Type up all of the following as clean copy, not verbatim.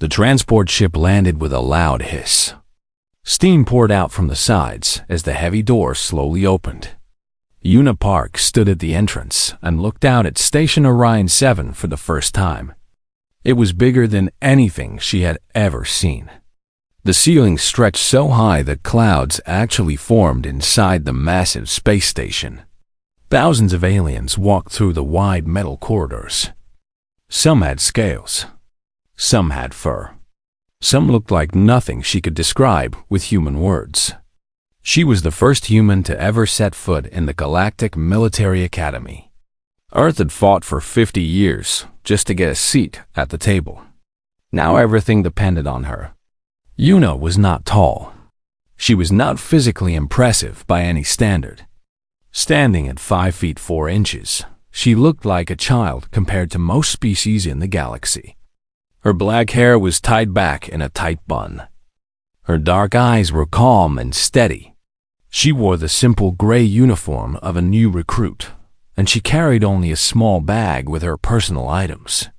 The transport ship landed with a loud hiss. Steam poured out from the sides as the heavy door slowly opened. Una Park stood at the entrance and looked out at Station Orion 7 for the first time. It was bigger than anything she had ever seen. The ceiling stretched so high that clouds actually formed inside the massive space station. Thousands of aliens walked through the wide metal corridors. Some had scales. Some had fur. Some looked like nothing she could describe with human words. She was the first human to ever set foot in the Galactic Military Academy. Earth had fought for 50 years just to get a seat at the table. Now everything depended on her. Una was not tall. She was not physically impressive by any standard. Standing at 5 feet 4 inches, she looked like a child compared to most species in the galaxy. Her black hair was tied back in a tight bun. Her dark eyes were calm and steady. She wore the simple gray uniform of a new recruit, and she carried only a small bag with her personal items.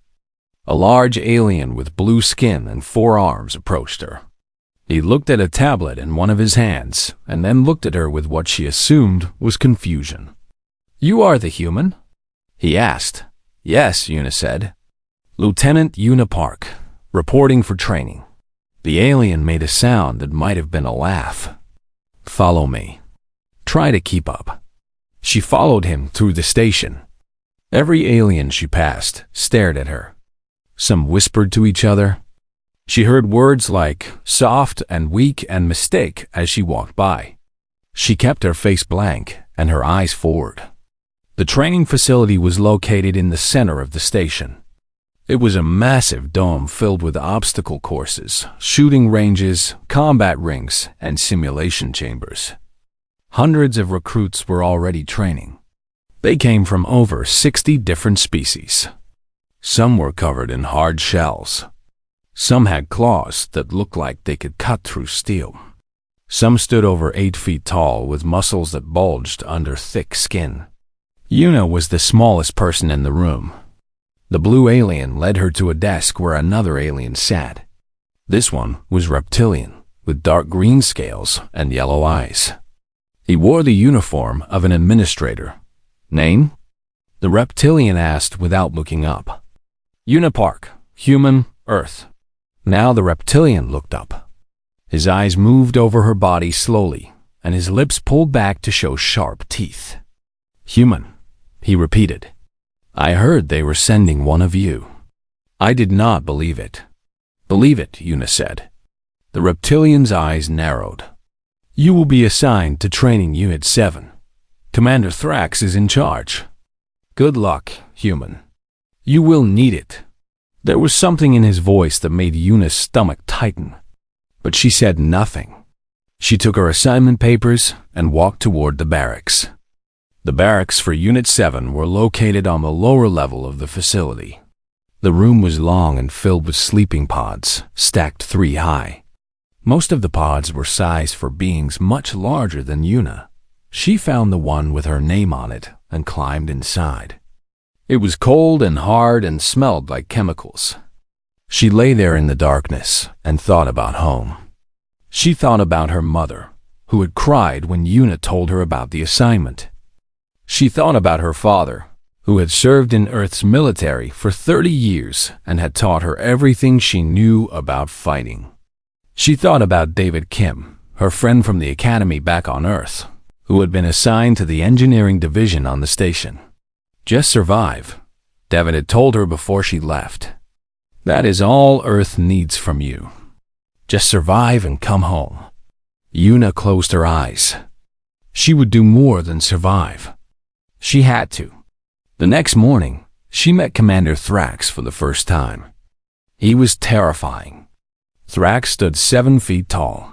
A large alien with blue skin and 4 arms approached her. He looked at a tablet in one of his hands and then looked at her with what she assumed was confusion. "You are the human?" he asked. "Yes," Una said. "Lieutenant Una Park, reporting for training." The alien made a sound that might have been a laugh. "Follow me. Try to keep up." She followed him through the station. Every alien she passed stared at her. Some whispered to each other. She heard words like soft and weak and mistake as she walked by. She kept her face blank and her eyes forward. The training facility was located in the center of the station. It was a massive dome filled with obstacle courses, shooting ranges, combat rings, and simulation chambers. Hundreds of recruits were already training. They came from over 60 different species. Some were covered in hard shells. Some had claws that looked like they could cut through steel. Some stood over 8 feet tall with muscles that bulged under thick skin. Una was the smallest person in the room. The blue alien led her to a desk where another alien sat. This one was reptilian, with dark green scales and yellow eyes. He wore the uniform of an administrator. "Name?" the reptilian asked without looking up. "Una Park, human, Earth." Now the reptilian looked up. His eyes moved over her body slowly, and his lips pulled back to show sharp teeth. "Human," he repeated. "I heard they were sending one of you." I did not believe it. "Believe it," Una said. The reptilian's eyes narrowed. "You will be assigned to Training Unit 7. Commander Thrax is in charge. Good luck, human. You will need it." There was something in his voice that made Una's stomach tighten, but she said nothing. She took her assignment papers and walked toward the barracks. The barracks for Unit 7 were located on the lower level of the facility. The room was long and filled with sleeping pods, stacked 3 high. Most of the pods were sized for beings much larger than Una. She found the one with her name on it and climbed inside. It was cold and hard and smelled like chemicals. She lay there in the darkness and thought about home. She thought about her mother, who had cried when Una told her about the assignment. She thought about her father, who had served in Earth's military for 30 years and had taught her everything she knew about fighting. She thought about David Kim, her friend from the academy back on Earth, who had been assigned to the engineering division on the station. "Just survive," David had told her before she left. "That is all Earth needs from you. Just survive and come home." Una closed her eyes. She would do more than survive. She had to. The next morning, she met Commander Thrax for the first time. He was terrifying. Thrax stood 7 feet tall.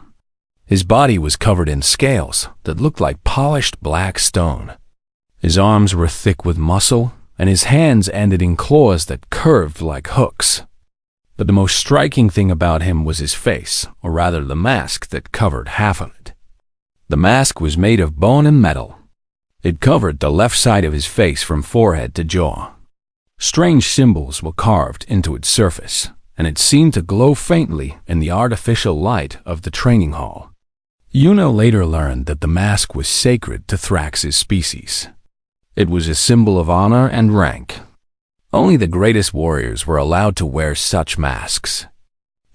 His body was covered in scales that looked like polished black stone. His arms were thick with muscle, and his hands ended in claws that curved like hooks. But the most striking thing about him was his face, or rather the mask that covered half of it. The mask was made of bone and metal. It covered the left side of his face from forehead to jaw. Strange symbols were carved into its surface, and it seemed to glow faintly in the artificial light of the training hall. Yuna later learned that the mask was sacred to Thrax's species. It was a symbol of honor and rank. Only the greatest warriors were allowed to wear such masks.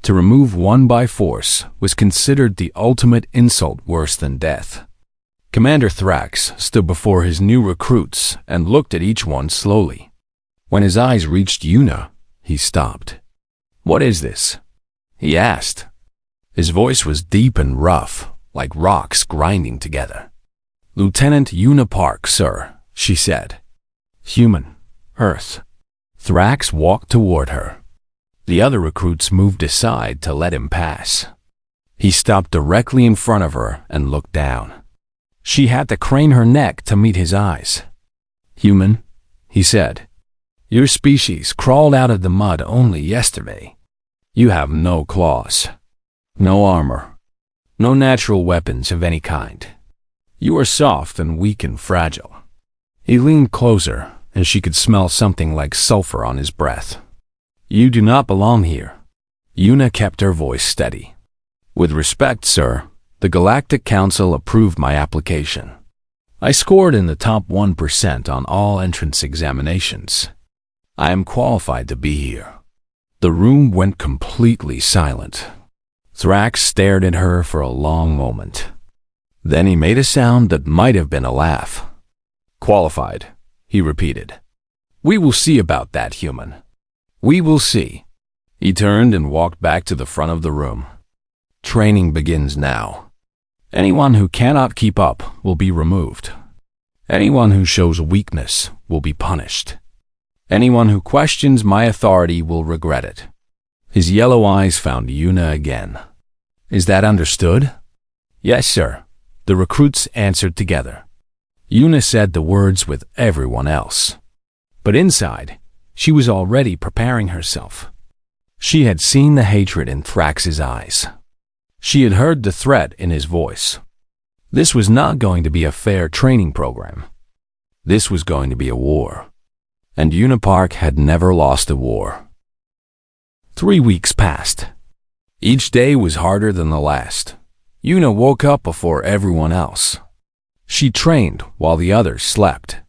To remove one by force was considered the ultimate insult, worse than death. Commander Thrax stood before his new recruits and looked at each one slowly. When his eyes reached Yuna, he stopped. "What is this?" he asked. His voice was deep and rough, like rocks grinding together. "Lieutenant Yuna Park, sir," she said. "Human, Earth." Thrax walked toward her. The other recruits moved aside to let him pass. He stopped directly in front of her and looked down. She had to crane her neck to meet his eyes. "Human," he said, "your species crawled out of the mud only yesterday. You have no claws, no armor, no natural weapons of any kind. You are soft and weak and fragile." He leaned closer, and she could smell something like sulfur on his breath. "You do not belong here." Yuna kept her voice steady. "With respect, sir, the Galactic Council approved my application. I scored in the top 1% on all entrance examinations. I am qualified to be here." The room went completely silent. Thrax stared at her for a long moment. Then he made a sound that might have been a laugh. "Qualified," he repeated. "We will see about that, human. We will see." He turned and walked back to the front of the room. "Training begins now. Anyone who cannot keep up will be removed. Anyone who shows weakness will be punished. Anyone who questions my authority will regret it." His yellow eyes found Yuna again. "Is that understood?" "Yes, sir," the recruits answered together. Yuna said the words with everyone else. But inside, she was already preparing herself. She had seen the hatred in Thrax's eyes. She had heard the threat in his voice. This was not going to be a fair training program. This was going to be a war. And Yuna Park had never lost a war. 3 weeks passed. Each day was harder than the last. Yuna woke up before everyone else. She trained while the others slept.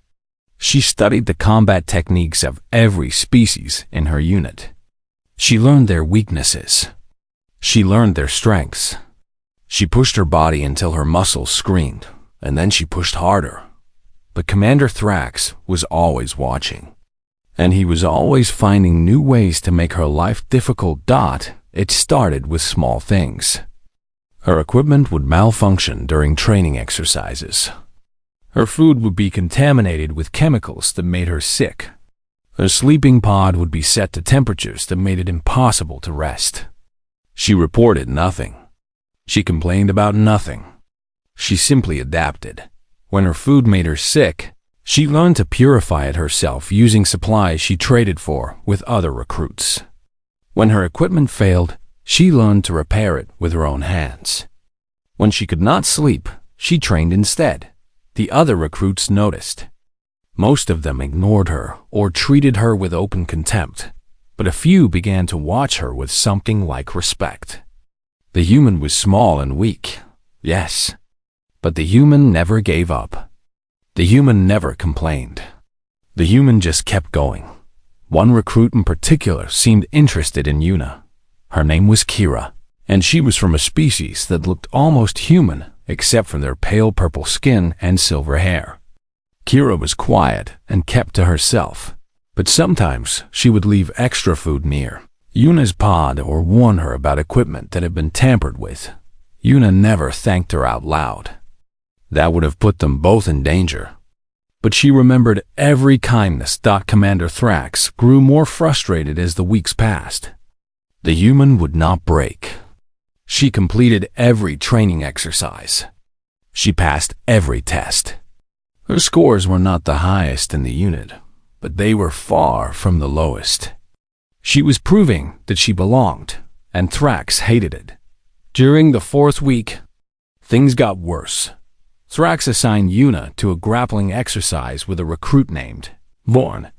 She studied the combat techniques of every species in her unit. She learned their weaknesses. She learned their strengths. She pushed her body until her muscles screamed, and then she pushed harder. But Commander Thrax was always watching. And he was always finding new ways to make her life difficult. It started with small things. Her equipment would malfunction during training exercises. Her food would be contaminated with chemicals that made her sick. Her sleeping pod would be set to temperatures that made it impossible to rest. She reported nothing. She complained about nothing. She simply adapted. When her food made her sick, she learned to purify it herself using supplies she traded for with other recruits. When her equipment failed, she learned to repair it with her own hands. When she could not sleep, she trained instead. The other recruits noticed. Most of them ignored her or treated her with open contempt, but a few began to watch her with something like respect. The human was small and weak, yes, but the human never gave up. The human never complained. The human just kept going. One recruit in particular seemed interested in Yuna. Her name was Kira, and she was from a species that looked almost human except for their pale purple skin and silver hair. Kira was quiet and kept to herself, but sometimes she would leave extra food near Yuna's pod or warn her about equipment that had been tampered with. Yuna never thanked her out loud. That would have put them both in danger. But she remembered every kindness. Commander Thrax grew more frustrated as the weeks passed. The human would not break. She completed every training exercise. She passed every test. Her scores were not the highest in the unit, but they were far from the lowest. She was proving that she belonged, and Thrax hated it. During the 4th week, things got worse. Thrax assigned Yuna to a grappling exercise with a recruit named Vorn.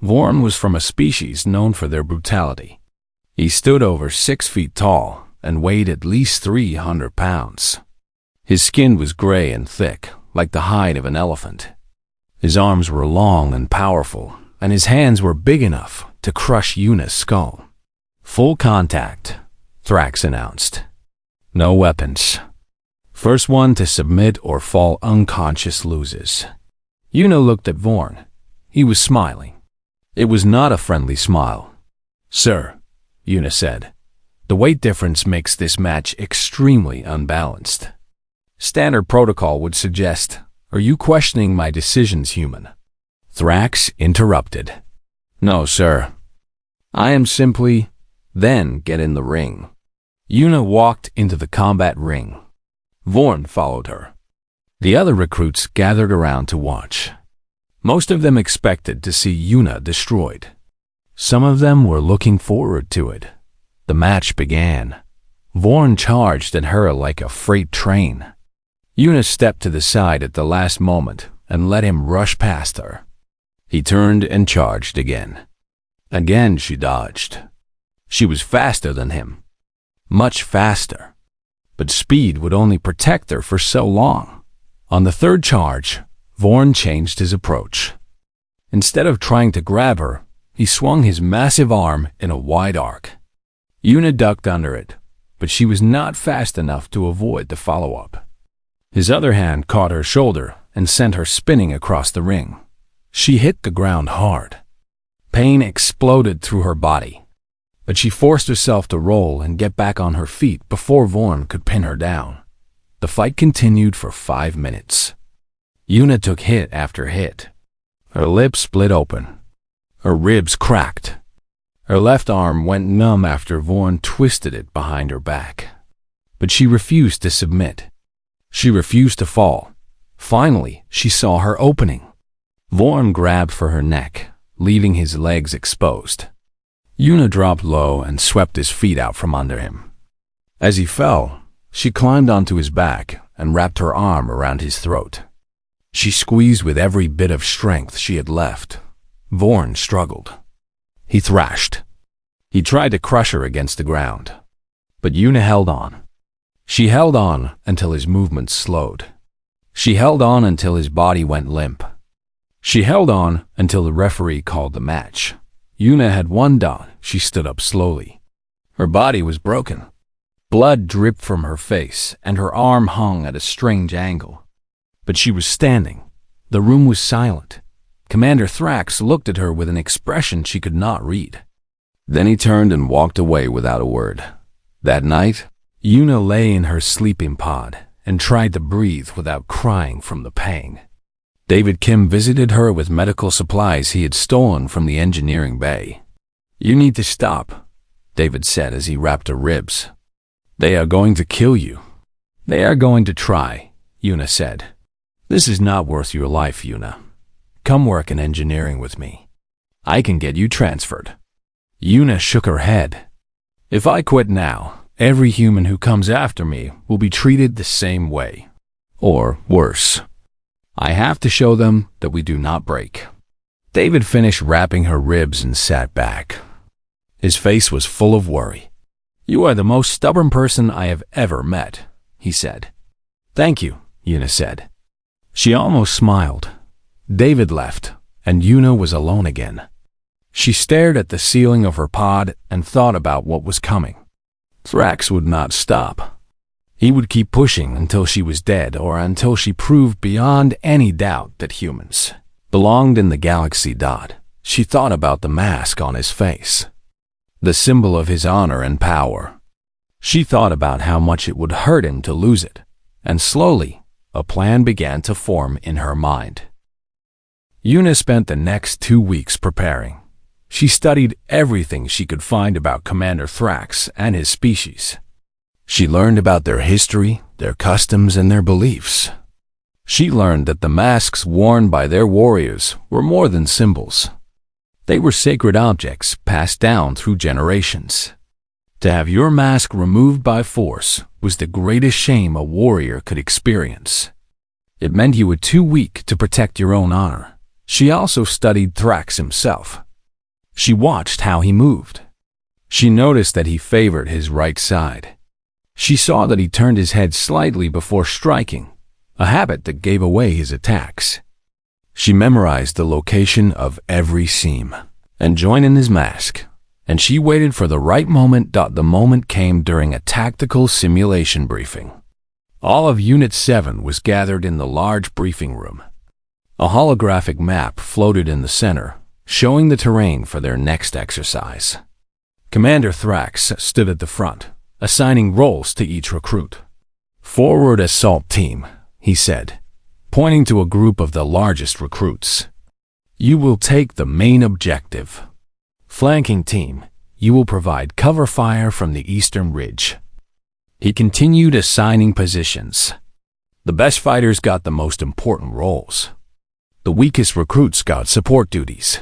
Vorn was from a species known for their brutality. He stood over 6 feet tall and weighed at least 300 pounds. His skin was gray and thick, like the hide of an elephant. His arms were long and powerful, and his hands were big enough to crush Yuna's skull. "Full contact," Thrax announced. "No weapons. First one to submit or fall unconscious loses." Yuna looked at Vorn. He was smiling. It was not a friendly smile. "Sir," Yuna said, "the weight difference makes this match extremely unbalanced. Standard protocol would suggest, are you questioning my decisions, human?" Thrax interrupted. "No, sir. I am simply..." "Then get in the ring." Yuna walked into the combat ring. Vorn followed her. The other recruits gathered around to watch. Most of them expected to see Yuna destroyed. Some of them were looking forward to it. The match began. Vorn charged at her like a freight train. Yuna stepped to the side at the last moment and let him rush past her. He turned and charged again. Again she dodged. She was faster than him. Much faster. But speed would only protect her for so long. On the third charge, Vorn changed his approach. Instead of trying to grab her, he swung his massive arm in a wide arc. Yuna ducked under it, but she was not fast enough to avoid the follow-up. His other hand caught her shoulder and sent her spinning across the ring. She hit the ground hard. Pain exploded through her body, but she forced herself to roll and get back on her feet before Vorn could pin her down. The fight continued for 5 minutes. Yuna took hit after hit. Her lips split open. Her ribs cracked. Her left arm went numb after Vorn twisted it behind her back. But she refused to submit. She refused to fall. Finally, she saw her opening. Vorn grabbed for her neck, leaving his legs exposed. Yuna dropped low and swept his feet out from under him. As he fell, she climbed onto his back and wrapped her arm around his throat. She squeezed with every bit of strength she had left. Vorn struggled. He thrashed. He tried to crush her against the ground. But Yuna held on. She held on until his movements slowed. She held on until his body went limp. She held on until the referee called the match. Yuna had won down. She stood up slowly. Her body was broken. Blood dripped from her face, and her arm hung at a strange angle. But she was standing. The room was silent. Commander Thrax looked at her with an expression she could not read. Then he turned and walked away without a word. That night, Yuna lay in her sleeping pod and tried to breathe without crying from the pain. David Kim visited her with medical supplies he had stolen from the engineering bay. "You need to stop," David said as he wrapped her ribs. "They are going to kill you." "They are going to try," Yuna said. "This is not worth your life, Yuna. Come work in engineering with me. I can get you transferred." Yuna shook her head. "If I quit now, every human who comes after me will be treated the same way. Or worse. I have to show them that we do not break." David finished wrapping her ribs and sat back. His face was full of worry. "You are the most stubborn person I have ever met," he said. "Thank you," Yuna said. She almost smiled. David left, and Yuna was alone again. She stared at the ceiling of her pod and thought about what was coming. Thrax would not stop. He would keep pushing until she was dead or until she proved beyond any doubt that humans belonged in the galaxy. She thought about the mask on his face, the symbol of his honor and power. She thought about how much it would hurt him to lose it, and slowly, a plan began to form in her mind. Yuna spent the next 2 weeks preparing. She studied everything she could find about Commander Thrax and his species. She learned about their history, their customs, and their beliefs. She learned that the masks worn by their warriors were more than symbols. They were sacred objects passed down through generations. To have your mask removed by force was the greatest shame a warrior could experience. It meant you were too weak to protect your own honor. She also studied Thrax himself. She watched how he moved. She noticed that he favored his right side. She saw that he turned his head slightly before striking, a habit that gave away his attacks. She memorized the location of every seam and joined in his mask, and she waited for the right moment. The moment came during a tactical simulation briefing. All of Unit 7 was gathered in the large briefing room. A holographic map floated in the center, showing the terrain for their next exercise. Commander Thrax stood at the front, assigning roles to each recruit. "Forward assault team," he said, pointing to a group of the largest recruits. "You will take the main objective. Flanking team, you will provide cover fire from the eastern ridge." He continued assigning positions. The best fighters got the most important roles. The weakest recruits got support duties.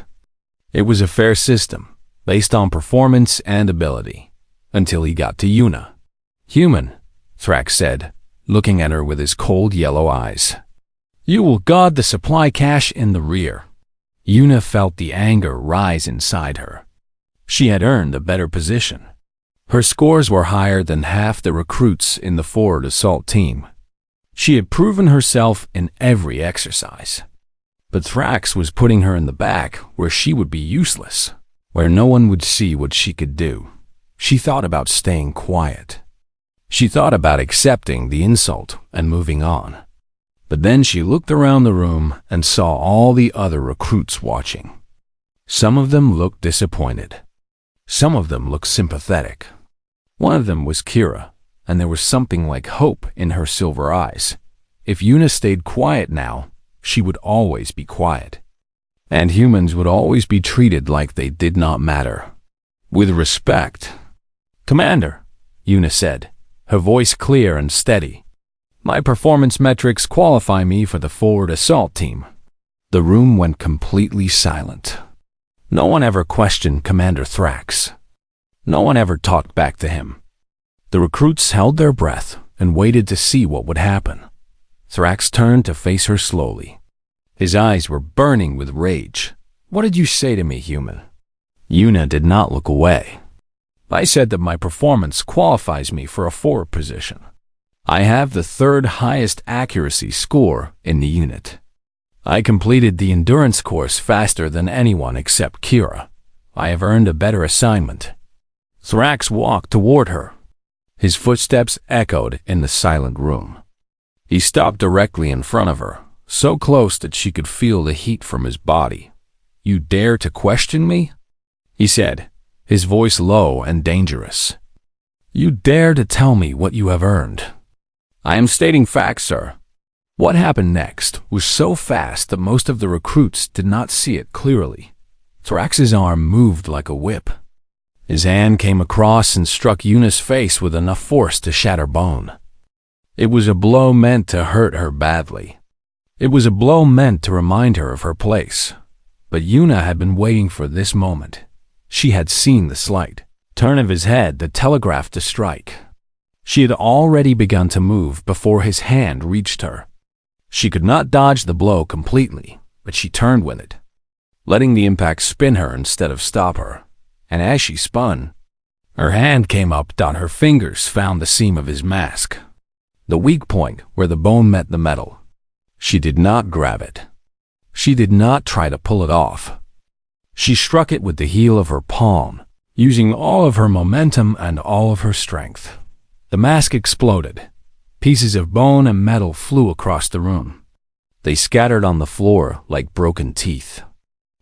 It was a fair system, based on performance and ability, until he got to Yuna. "Human," Thrax said, looking at her with his cold yellow eyes. "You will guard the supply cache in the rear." Yuna felt the anger rise inside her. She had earned a better position. Her scores were higher than half the recruits in the forward assault team. She had proven herself in every exercise. But Thrax was putting her in the back where she would be useless, where no one would see what she could do. She thought about staying quiet. She thought about accepting the insult and moving on. But then she looked around the room and saw all the other recruits watching. Some of them looked disappointed. Some of them looked sympathetic. One of them was Kira, and there was something like hope in her silver eyes. If Yuna stayed quiet now, she would always be quiet. And humans would always be treated like they did not matter. With respect. "Commander," Yuna said, her voice clear and steady. "My performance metrics qualify me for the forward assault team." The room went completely silent. No one ever questioned Commander Thrax. No one ever talked back to him. The recruits held their breath and waited to see what would happen. Thrax turned to face her slowly. His eyes were burning with rage. "What did you say to me, human?" Yuna did not look away. "I said that my performance qualifies me for a forward position. I have the third highest accuracy score in the unit. I completed the endurance course faster than anyone except Kira. I have earned a better assignment." Thrax walked toward her. His footsteps echoed in the silent room. He stopped directly in front of her, so close that she could feel the heat from his body. "You dare to question me?" he said, his voice low and dangerous. "You dare to tell me what you have earned?" "I am stating facts, sir." What happened next was so fast that most of the recruits did not see it clearly. Thrax's arm moved like a whip. His hand came across and struck Yuna's face with enough force to shatter bone. It was a blow meant to hurt her badly. It was a blow meant to remind her of her place. But Yuna had been waiting for this moment. She had seen the slight turn of his head that telegraphed a strike. She had already begun to move before his hand reached her. She could not dodge the blow completely, but she turned with it, letting the impact spin her instead of stop her. And as she spun, her hand came up. Her fingers found the seam of his mask, the weak point where the bone met the metal. She did not grab it. She did not try to pull it off. She struck it with the heel of her palm, using all of her momentum and all of her strength. The mask exploded. Pieces of bone and metal flew across the room. They scattered on the floor like broken teeth.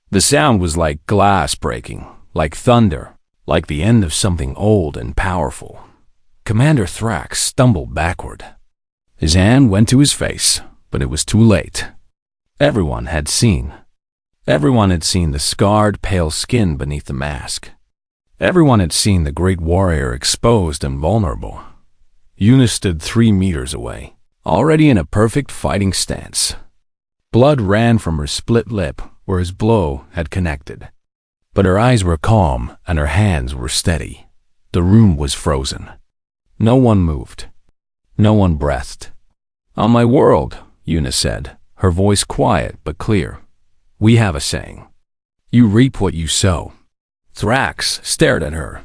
The sound was like glass breaking, like thunder, like the end of something old and powerful. Commander Thrax stumbled backward. His hand went to his face, but it was too late. Everyone had seen. Everyone had seen the scarred, pale skin beneath the mask. Everyone had seen the great warrior exposed and vulnerable. Yuna stood 3 meters away, already in a perfect fighting stance. Blood ran from her split lip where his blow had connected. But her eyes were calm and her hands were steady. The room was frozen. No one moved. No one breathed. "On my world," Yuna said, her voice quiet but clear, "we have a saying. You reap what you sow." Thrax stared at her.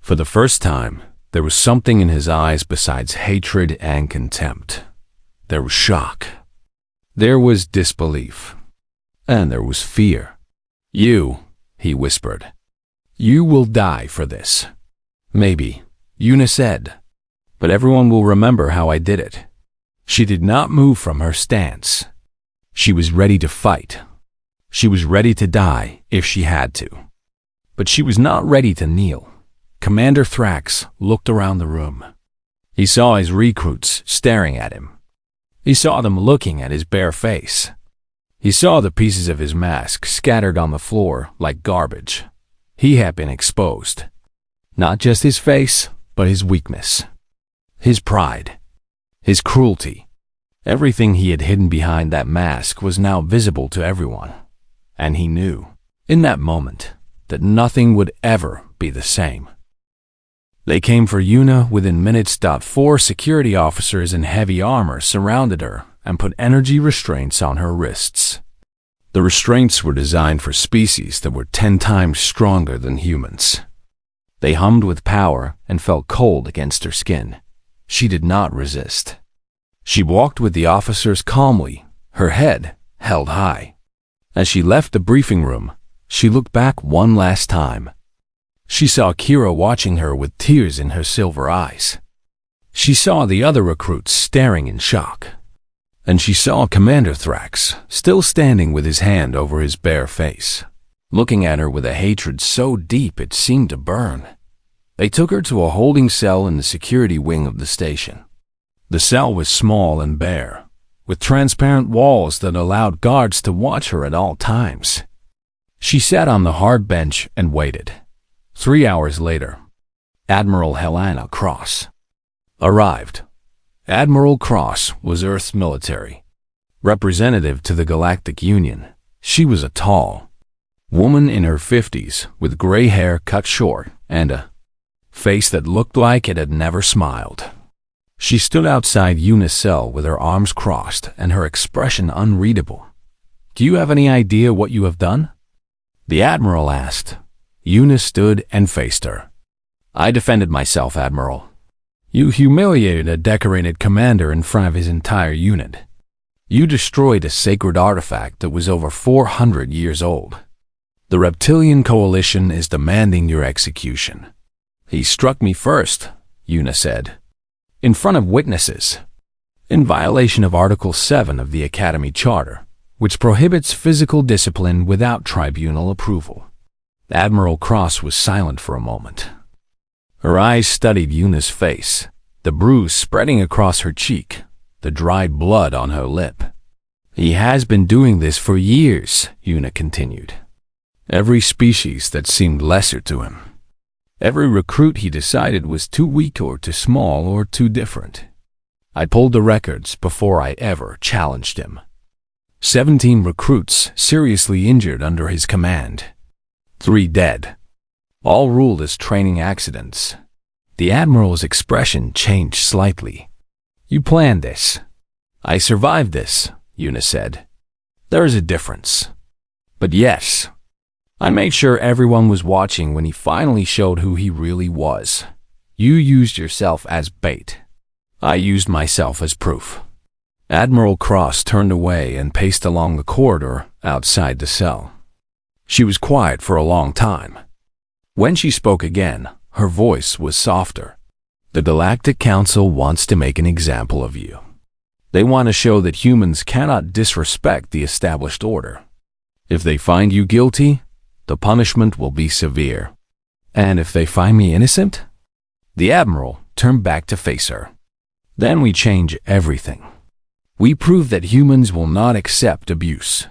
For the first time, there was something in his eyes besides hatred and contempt. There was shock. There was disbelief. And there was fear. "You," he whispered. "You will die for this." "Maybe," Una said. "But everyone will remember how I did it." She did not move from her stance. She was ready to fight. She was ready to die if she had to. But she was not ready to kneel. Commander Thrax looked around the room. He saw his recruits staring at him. He saw them looking at his bare face. He saw the pieces of his mask scattered on the floor like garbage. He had been exposed. Not just his face, but his weakness. His pride. His cruelty. Everything he had hidden behind that mask was now visible to everyone. And he knew, in that moment, that nothing would ever be the same. They came for Una within minutes. 4 security officers in heavy armor surrounded her and put energy restraints on her wrists. The restraints were designed for species that were 10 times stronger than humans. They hummed with power and felt cold against her skin. She did not resist. She walked with the officers calmly, her head held high. As she left the briefing room, she looked back one last time. She saw Kira watching her with tears in her silver eyes. She saw the other recruits staring in shock. And she saw Commander Thrax still standing with his hand over his bare face, looking at her with a hatred so deep it seemed to burn. They took her to a holding cell in the security wing of the station. The cell was small and bare, with transparent walls that allowed guards to watch her at all times. She sat on the hard bench and waited. 3 hours later, Admiral Helena Cross arrived. Admiral Cross was Earth's military representative to the Galactic Union. She was a tall woman in her 50s with gray hair cut short and a face that looked like it had never smiled. She stood outside Una's cell with her arms crossed and her expression unreadable. "Do you have any idea what you have done?" the Admiral asked. Una stood and faced her. "I defended myself, Admiral." "You humiliated a decorated commander in front of his entire unit. You destroyed a sacred artifact that was over 400 years old. The Reptilian Coalition is demanding your execution." "He struck me first," Una said. "In front of witnesses. In violation of Article 7 of the Academy Charter, which prohibits physical discipline without tribunal approval." Admiral Cross was silent for a moment. Her eyes studied Una's face, the bruise spreading across her cheek, the dried blood on her lip. "He has been doing this for years," Una continued. "Every species that seemed lesser to him. Every recruit he decided was too weak or too small or too different. I pulled the records before I ever challenged him. 17 recruits seriously injured under his command. 3 dead. All ruled as training accidents." The Admiral's expression changed slightly. "You planned this." "I survived this," Una said. "There is a difference. But yes, I made sure everyone was watching when he finally showed who he really was. You used yourself as bait. I used myself as proof." Admiral Cross turned away and paced along the corridor outside the cell. She was quiet for a long time. When she spoke again, her voice was softer. "The Galactic Council wants to make an example of you. They want to show that humans cannot disrespect the established order. If they find you guilty, the punishment will be severe. And if they find me innocent?" The Admiral turned back to face her. "Then we change everything. We prove that humans will not accept abuse.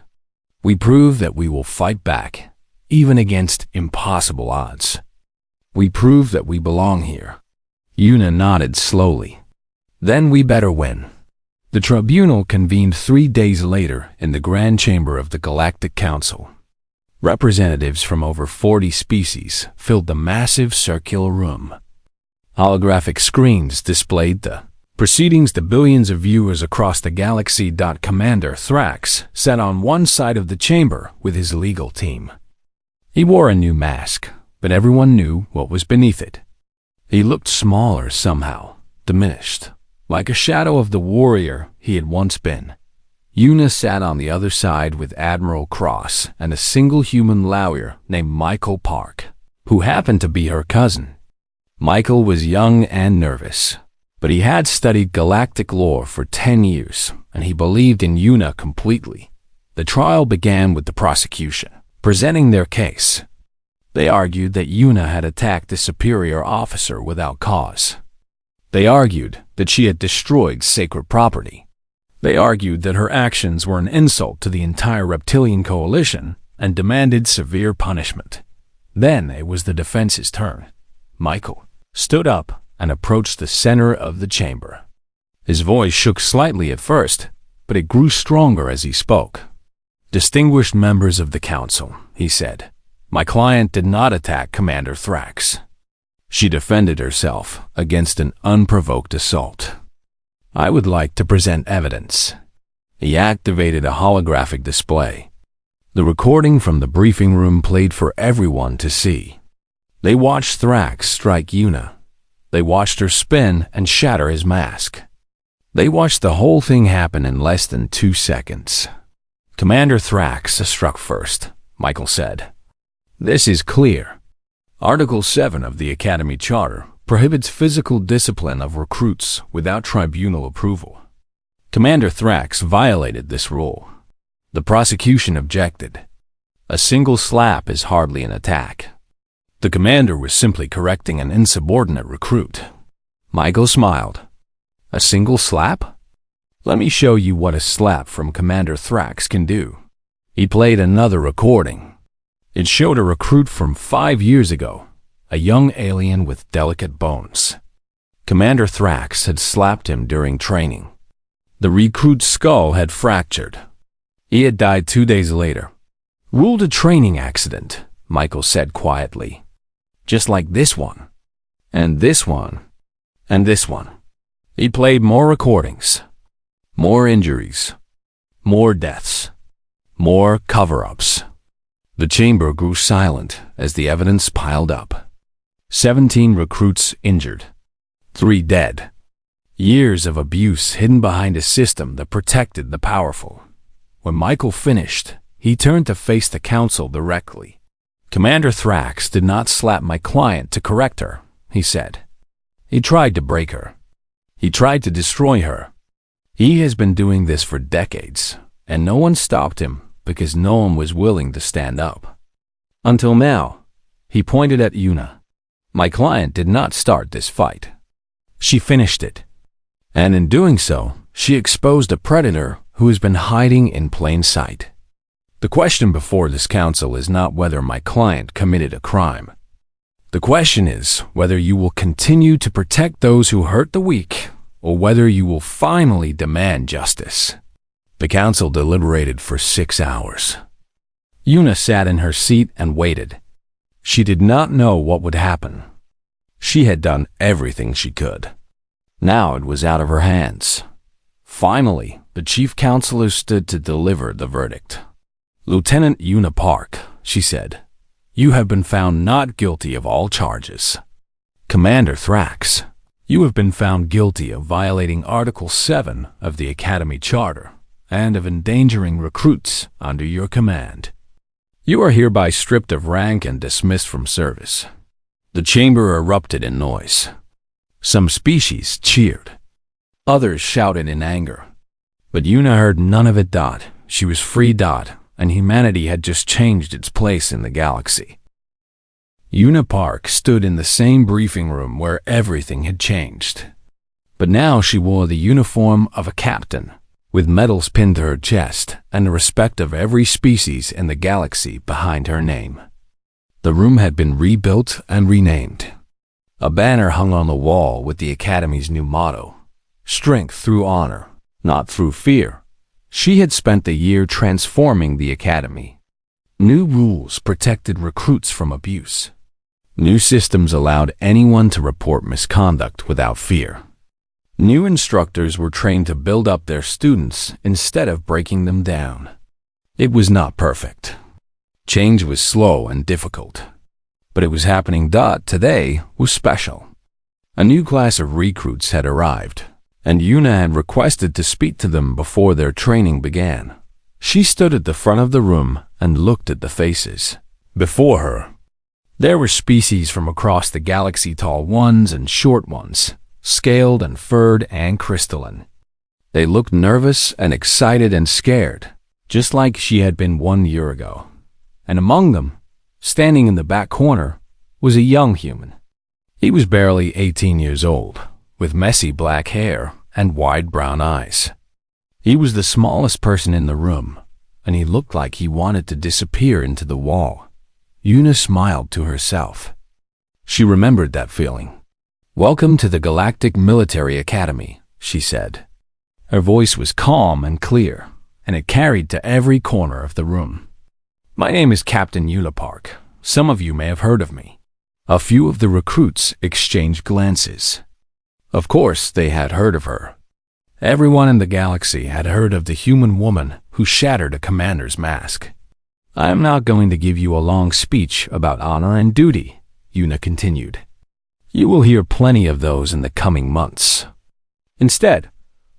We prove that we will fight back, even against impossible odds. We prove that we belong here." Una nodded slowly. "Then we better win." The tribunal convened 3 days later in the Grand Chamber of the Galactic Council. Representatives from over 40 species filled the massive circular room. Holographic screens displayed the proceedings to billions of viewers across the galaxy. Commander Thrax sat on one side of the chamber with his legal team. He wore a new mask, but everyone knew what was beneath it. He looked smaller somehow, diminished, like a shadow of the warrior he had once been. Una sat on the other side with Admiral Cross and a single human lawyer named Michael Park, who happened to be her cousin. Michael was young and nervous, but he had studied galactic lore for 10 years, and he believed in Una completely. The trial began with the prosecution presenting their case. They argued that Una had attacked a superior officer without cause. They argued that she had destroyed sacred property. They argued that her actions were an insult to the entire reptilian coalition and demanded severe punishment. Then it was the defense's turn. Michael stood up and approached the center of the chamber. His voice shook slightly at first, but it grew stronger as he spoke. "Distinguished members of the council," he said, "my client did not attack Commander Thrax. She defended herself against an unprovoked assault. I would like to present evidence." He activated a holographic display. The recording from the briefing room played for everyone to see. They watched Thrax strike Una. They watched her spin and shatter his mask. They watched the whole thing happen in less than 2 seconds. "Commander Thrax struck first," Michael said. "This is clear. Article 7 of the Academy Charter prohibits physical discipline of recruits without tribunal approval. Commander Thrax violated this rule. The prosecution objected. A single slap is hardly an attack. The commander was simply correcting an insubordinate recruit." Michael smiled. "A single slap? Let me show you what a slap from Commander Thrax can do." He played another recording. It showed a recruit from 5 years ago, a young alien with delicate bones. Commander Thrax had slapped him during training. The recruit's skull had fractured. He had died 2 days later. "Ruled a training accident," Michael said quietly. "Just like this one, and this one, and this one." He played more recordings. More injuries. More deaths. More cover-ups. The chamber grew silent as the evidence piled up. 17 recruits injured. 3 dead. Years of abuse hidden behind a system that protected the powerful. When Michael finished, he turned to face the council directly. "Commander Thrax did not slap my client to correct her," he said. "He tried to break her. He tried to destroy her. He has been doing this for decades, and no one stopped him because no one was willing to stand up. Until now." He pointed at Una. "My client did not start this fight. She finished it. And in doing so, she exposed a predator who has been hiding in plain sight. The question before this council is not whether my client committed a crime. The question is whether you will continue to protect those who hurt the weak, or whether you will finally demand justice." The council deliberated for 6 hours. Una sat in her seat and waited. She did not know what would happen. She had done everything she could. Now it was out of her hands. Finally, the chief counselor stood to deliver the verdict. "Lieutenant Una Park," she said, "you have been found not guilty of all charges. Commander Thrax, you have been found guilty of violating Article 7 of the Academy Charter and of endangering recruits under your command. You are hereby stripped of rank and dismissed from service." The chamber erupted in noise. Some species cheered. Others shouted in anger. But Una heard none of it. She was free. And humanity had just changed its place in the galaxy. Una Park stood in the same briefing room where everything had changed. But now she wore the uniform of a captain, with medals pinned to her chest and the respect of every species in the galaxy behind her name. The room had been rebuilt and renamed. A banner hung on the wall with the Academy's new motto, "Strength through honor, not through fear." She had spent a year transforming the Academy. New rules protected recruits from abuse. New systems allowed anyone to report misconduct without fear. New instructors were trained to build up their students instead of breaking them down. It was not perfect. Change was slow and difficult. But it was happening. Today was special. A new class of recruits had arrived, and Yuna had requested to speak to them before their training began. She stood at the front of the room and looked at the faces before her. There were species from across the galaxy, tall ones and short ones, scaled and furred and crystalline. They looked nervous and excited and scared, just like she had been 1 year ago. And among them, standing in the back corner, was a young human. He was barely 18 years old, with messy black hair and wide brown eyes. He was the smallest person in the room, and he looked like he wanted to disappear into the wall. Yuna smiled to herself. She remembered that feeling. "Welcome to the Galactic Military Academy," she said. Her voice was calm and clear, and it carried to every corner of the room. "My name is Captain Yuna Park. Some of you may have heard of me." A few of the recruits exchanged glances. Of course, they had heard of her. Everyone in the galaxy had heard of the human woman who shattered a commander's mask. "I am not going to give you a long speech about honor and duty," Yuna continued. "You will hear plenty of those in the coming months. Instead,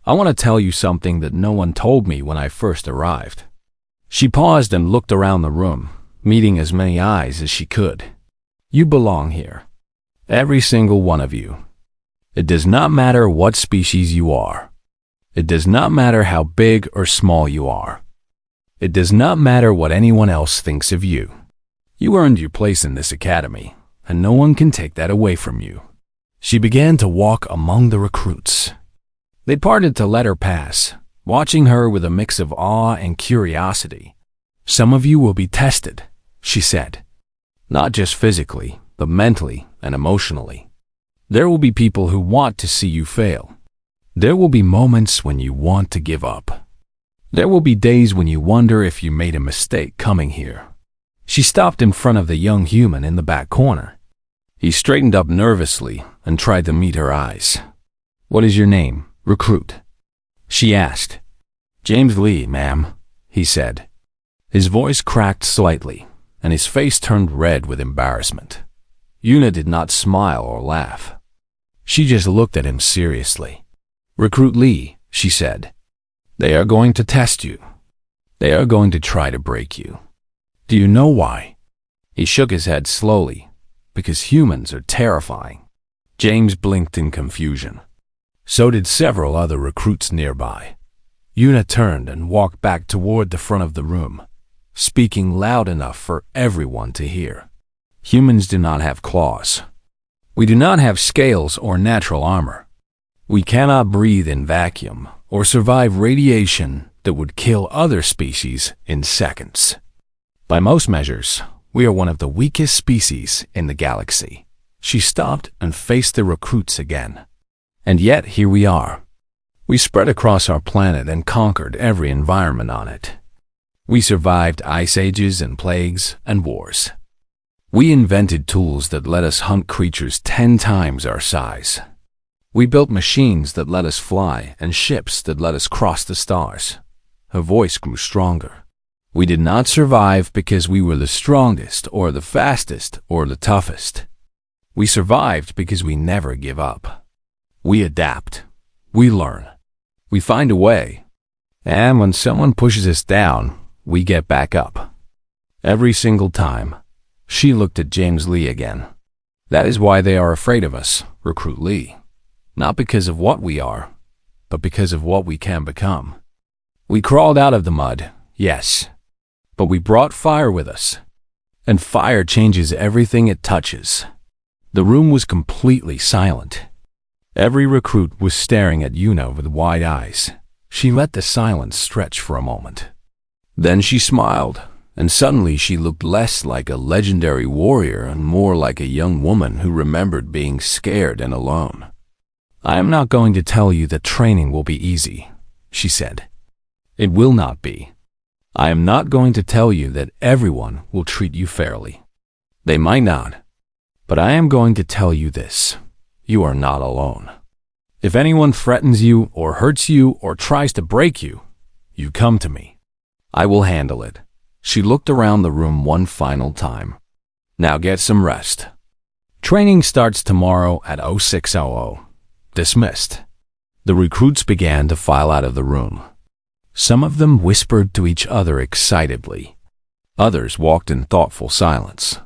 I want to tell you something that no one told me when I first arrived." She paused and looked around the room, meeting as many eyes as she could. "You belong here. Every single one of you. It does not matter what species you are. It does not matter how big or small you are. It does not matter what anyone else thinks of you. You earned your place in this academy, and no one can take that away from you." She began to walk among the recruits. They parted to let her pass, watching her with a mix of awe and curiosity. "Some of you will be tested," she said. "Not just physically, but mentally and emotionally. There will be people who want to see you fail. There will be moments when you want to give up. There will be days when you wonder if you made a mistake coming here." She stopped in front of the young human in the back corner. He straightened up nervously and tried to meet her eyes. "What is your name, recruit?" she asked. "James Lee, ma'am," he said. His voice cracked slightly, and his face turned red with embarrassment. Yuna did not smile or laugh. She just looked at him seriously. "Recruit Lee," she said. "They are going to test you. They are going to try to break you. Do you know why?" He shook his head slowly, "Because humans are terrifying." James blinked in confusion. So did several other recruits nearby. Yuna turned and walked back toward the front of the room, speaking loud enough for everyone to hear. "Humans do not have claws. We do not have scales or natural armor. We cannot breathe in vacuum or survive radiation that would kill other species in seconds. By most measures, we are one of the weakest species in the galaxy." She stopped and faced the recruits again. "And yet here we are. We spread across our planet and conquered every environment on it. We survived ice ages and plagues and wars. We invented tools that let us hunt creatures 10 times our size. We built machines that let us fly and ships that let us cross the stars." Her voice grew stronger. "We did not survive because we were the strongest or the fastest or the toughest. We survived because we never give up. We adapt. We learn. We find a way. And when someone pushes us down, we get back up. Every single time." She looked at James Lee again. "That is why they are afraid of us, Recruit Lee. Not because of what we are, but because of what we can become. We crawled out of the mud, yes, but we brought fire with us. And fire changes everything it touches." The room was completely silent. Every recruit was staring at Yuna with wide eyes. She let the silence stretch for a moment. Then she smiled, and suddenly she looked less like a legendary warrior and more like a young woman who remembered being scared and alone. "I am not going to tell you that training will be easy," she said. "It will not be. I am not going to tell you that everyone will treat you fairly. They might not. But I am going to tell you this. You are not alone. If anyone threatens you or hurts you or tries to break you, you come to me. I will handle it." She looked around the room one final time. "Now get some rest. Training starts tomorrow at 0600. Dismissed. The recruits began to file out of the room. Some of them whispered to each other excitedly. Others walked in thoughtful silence.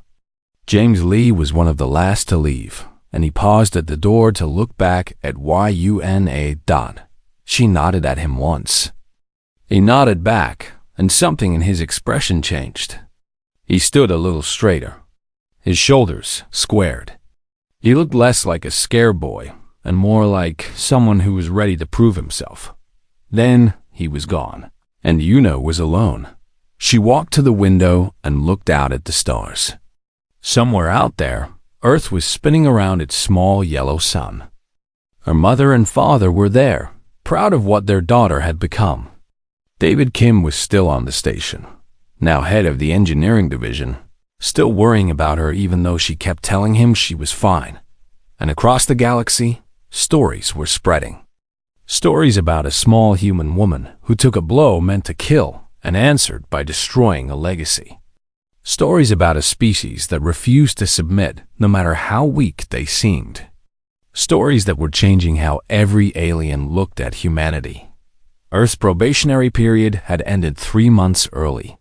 James Lee was one of the last to leave, and he paused at the door to look back at Yuna. She nodded at him once. He nodded back, and something in his expression changed. He stood a little straighter. His shoulders squared. He looked less like a scare boy and more like someone who was ready to prove himself. Then he was gone, and Yuna was alone. She walked to the window and looked out at the stars. Somewhere out there, Earth was spinning around its small yellow sun. Her mother and father were there, proud of what their daughter had become. David Kim was still on the station, now head of the engineering division, still worrying about her even though she kept telling him she was fine. And across the galaxy, stories were spreading. Stories about a small human woman who took a blow meant to kill and answered by destroying a legacy. Stories about a species that refused to submit no matter how weak they seemed. Stories that were changing how every alien looked at humanity. Earth's probationary period had ended 3 months early.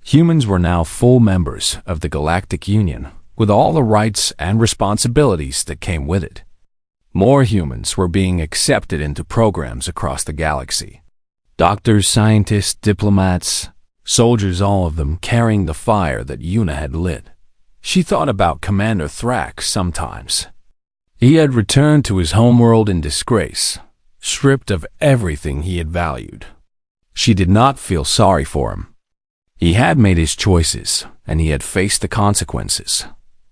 Humans were now full members of the Galactic Union, with all the rights and responsibilities that came with it. More humans were being accepted into programs across the galaxy. Doctors, scientists, diplomats, soldiers, all of them carrying the fire that Yuna had lit. She thought about Commander Thrax sometimes. He had returned to his homeworld in disgrace, stripped of everything he had valued. She did not feel sorry for him. He had made his choices, and he had faced the consequences.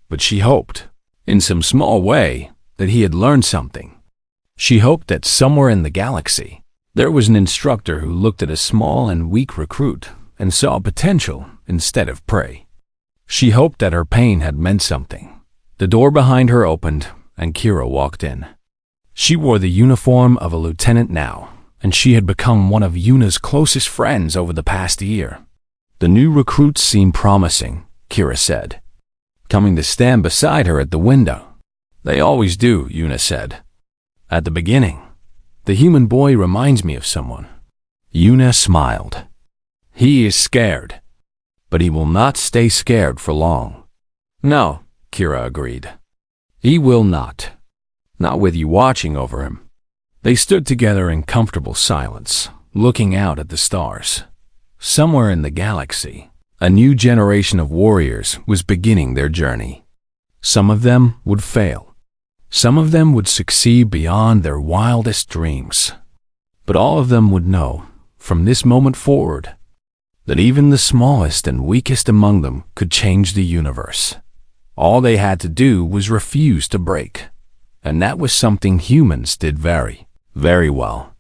But she hoped, in some small way, that he had learned something. She hoped that somewhere in the galaxy, there was an instructor who looked at a small and weak recruit and saw potential instead of prey. She hoped that her pain had meant something. The door behind her opened, and Kira walked in. She wore the uniform of a lieutenant now, and she had become one of Yuna's closest friends over the past year. The new recruits seemed promising, Kira said, coming to stand beside her at the window. They always do, Yuna said. At the beginning, the human boy reminds me of someone. Yuna smiled. He is scared, but he will not stay scared for long. No, Kira agreed. He will not. Not with you watching over him. They stood together in comfortable silence, looking out at the stars. Somewhere in the galaxy, a new generation of warriors was beginning their journey. Some of them would fail. Some of them would succeed beyond their wildest dreams. But all of them would know, from this moment forward, that even the smallest and weakest among them could change the universe. All they had to do was refuse to break. And that was something humans did very, very well.